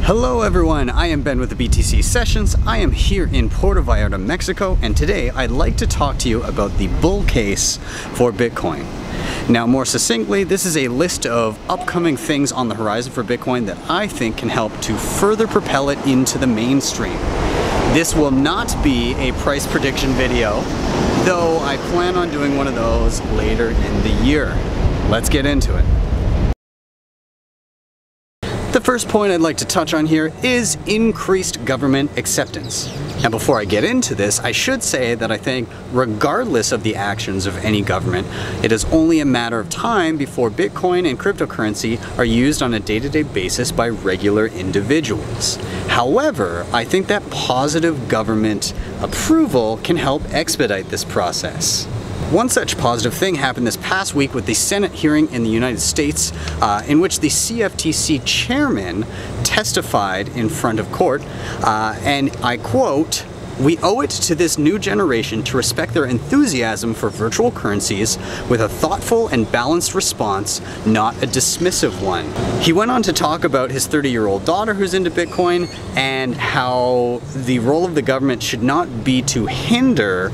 Hello everyone, I am Ben with the BTC Sessions. I am here in Puerto Vallarta, Mexico, and today I'd like to talk to you about the bull case for Bitcoin. Now, more succinctly, this is a list of upcoming things on the horizon for Bitcoin that I think can help to further propel it into the mainstream. This will not be a price prediction video, though I plan on doing one of those later in the year. Let's get into it. The first point I'd like to touch on here is increased government acceptance. Now, before I get into this, I should say that I think regardless of the actions of any government, it is only a matter of time before Bitcoin and cryptocurrency are used on a day-to-day basis by regular individuals. However, I think that positive government approval can help expedite this process. One such positive thing happened this past week with the Senate hearing in the United States in which the CFTC chairman testified in front of court, and I quote, "We owe it to this new generation to respect their enthusiasm for virtual currencies with a thoughtful and balanced response, not a dismissive one." He went on to talk about his 30-year-old daughter who's into Bitcoin and how the role of the government should not be to hinder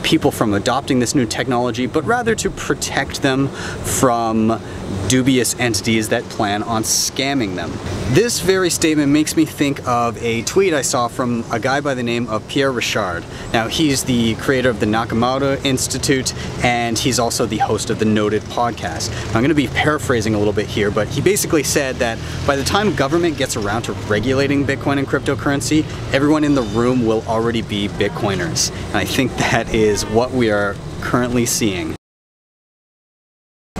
people from adopting this new technology, but rather to protect them from dubious entities that plan on scamming them. This very statement makes me think of a tweet I saw from a guy by the name of Pierre Richard. Now, he's the creator of the Nakamoto Institute, and he's also the host of the Noted podcast. I'm going to be paraphrasing a little bit here, but he basically said that by the time government gets around to regulating Bitcoin and cryptocurrency, everyone in the room will already be Bitcoiners. And I think that is what we are currently seeing.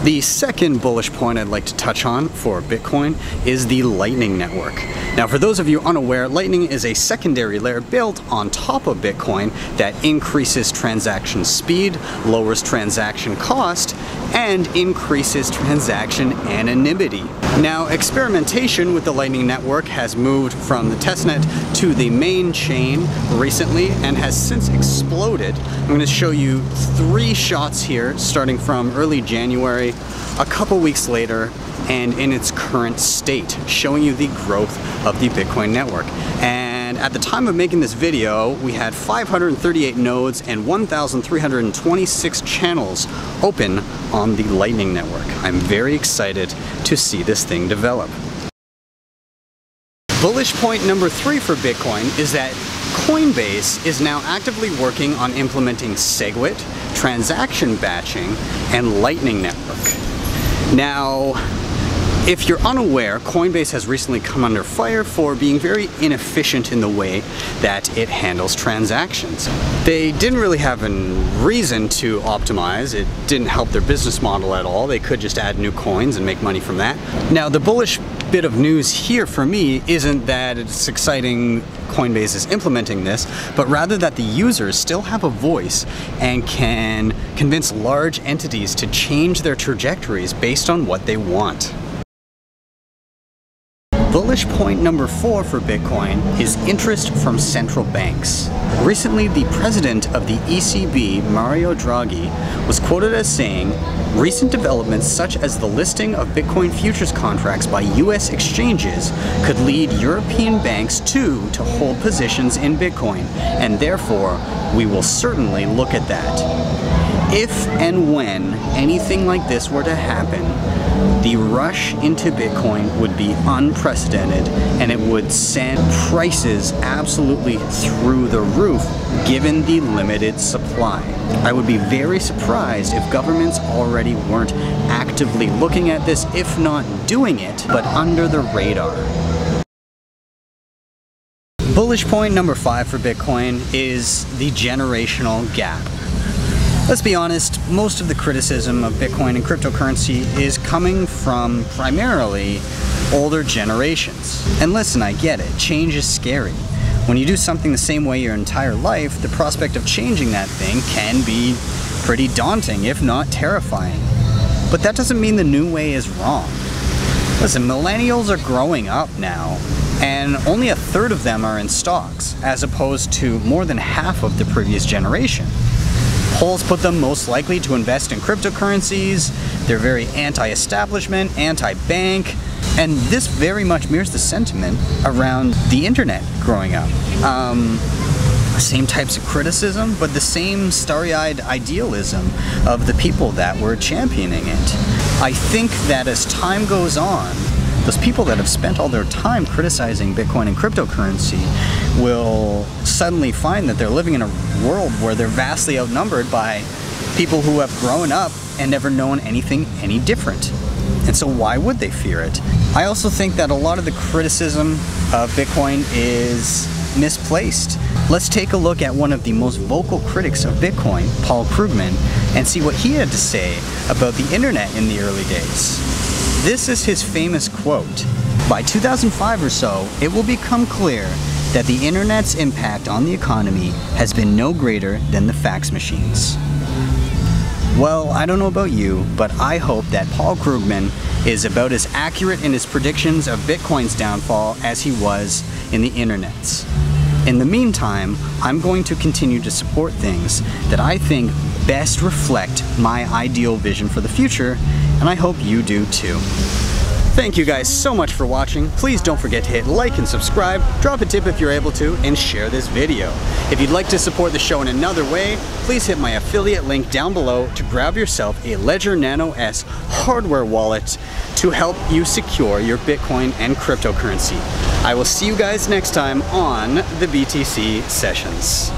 The second bullish point I'd like to touch on for Bitcoin is the Lightning Network. Now, for those of you unaware, Lightning is a secondary layer built on top of Bitcoin that increases transaction speed, lowers transaction cost, and increases transaction anonymity. Now, experimentation with the Lightning Network has moved from the testnet to the main chain recently and has since exploded. I'm going to show you 3 shots here, starting from early January, a couple weeks later, and in its current state, showing you the growth of the Bitcoin network. And at the time of making this video, we had 538 nodes and 1,326 channels open on the Lightning Network. I'm very excited to see this thing develop. Bullish point number 3 for Bitcoin is that Coinbase is now actively working on implementing SegWit, transaction batching, and Lightning Network. Now, if you're unaware, Coinbase has recently come under fire for being very inefficient in the way that it handles transactions. They didn't really have a reason to optimize. It didn't help their business model at all. They could just add new coins and make money from that. Now, the bullish bit of news here for me isn't that it's exciting Coinbase is implementing this, but rather that the users still have a voice and can convince large entities to change their trajectories based on what they want. Bullish point number 4 for Bitcoin is interest from central banks. Recently, the president of the ECB, Mario Draghi, was quoted as saying, "Recent developments such as the listing of Bitcoin futures contracts by US exchanges could lead European banks to hold positions in Bitcoin, and therefore, we will certainly look at that." If and when anything like this were to happen, the rush into Bitcoin would be unprecedented, and it would send prices absolutely through the roof given the limited supply. I would be very surprised if governments already weren't actively looking at this, if not doing it, but under the radar. Bullish point number 5 for Bitcoin is the generational gap. Let's be honest, most of the criticism of Bitcoin and cryptocurrency is coming from primarily older generations. And listen, I get it, change is scary. When you do something the same way your entire life, the prospect of changing that thing can be pretty daunting, if not terrifying. But that doesn't mean the new way is wrong. Listen, millennials are growing up now, and only 1/3 of them are in stocks, as opposed to more than half of the previous generation. Polls put them most likely to invest in cryptocurrencies. They're very anti-establishment, anti-bank, And this very much mirrors the sentiment around the internet growing up. Same types of criticism, but the same starry-eyed idealism of the people that were championing it. I think that as time goes on, those people that have spent all their time criticizing Bitcoin and cryptocurrency will suddenly find that they're living in a world where they're vastly outnumbered by people who have grown up and never known anything any different. And so why would they fear it? I also think that a lot of the criticism of Bitcoin is misplaced. Let's take a look at one of the most vocal critics of Bitcoin, Paul Krugman, and see what he had to say about the internet in the early days. This is his famous quote: "By 2005 or so, it will become clear that the internet's impact on the economy has been no greater than the fax machines." Well, I don't know about you, but I hope that Paul Krugman is about as accurate in his predictions of Bitcoin's downfall as he was in the internet's. In the meantime, I'm going to continue to support things that I think best reflect my ideal vision for the future, and I hope you do too. Thank you guys so much for watching. Please don't forget to hit like and subscribe, drop a tip if you're able to, and share this video. If you'd like to support the show in another way, please hit my affiliate link down below to grab yourself a Ledger Nano S hardware wallet to help you secure your Bitcoin and cryptocurrency. I will see you guys next time on the BTC Sessions.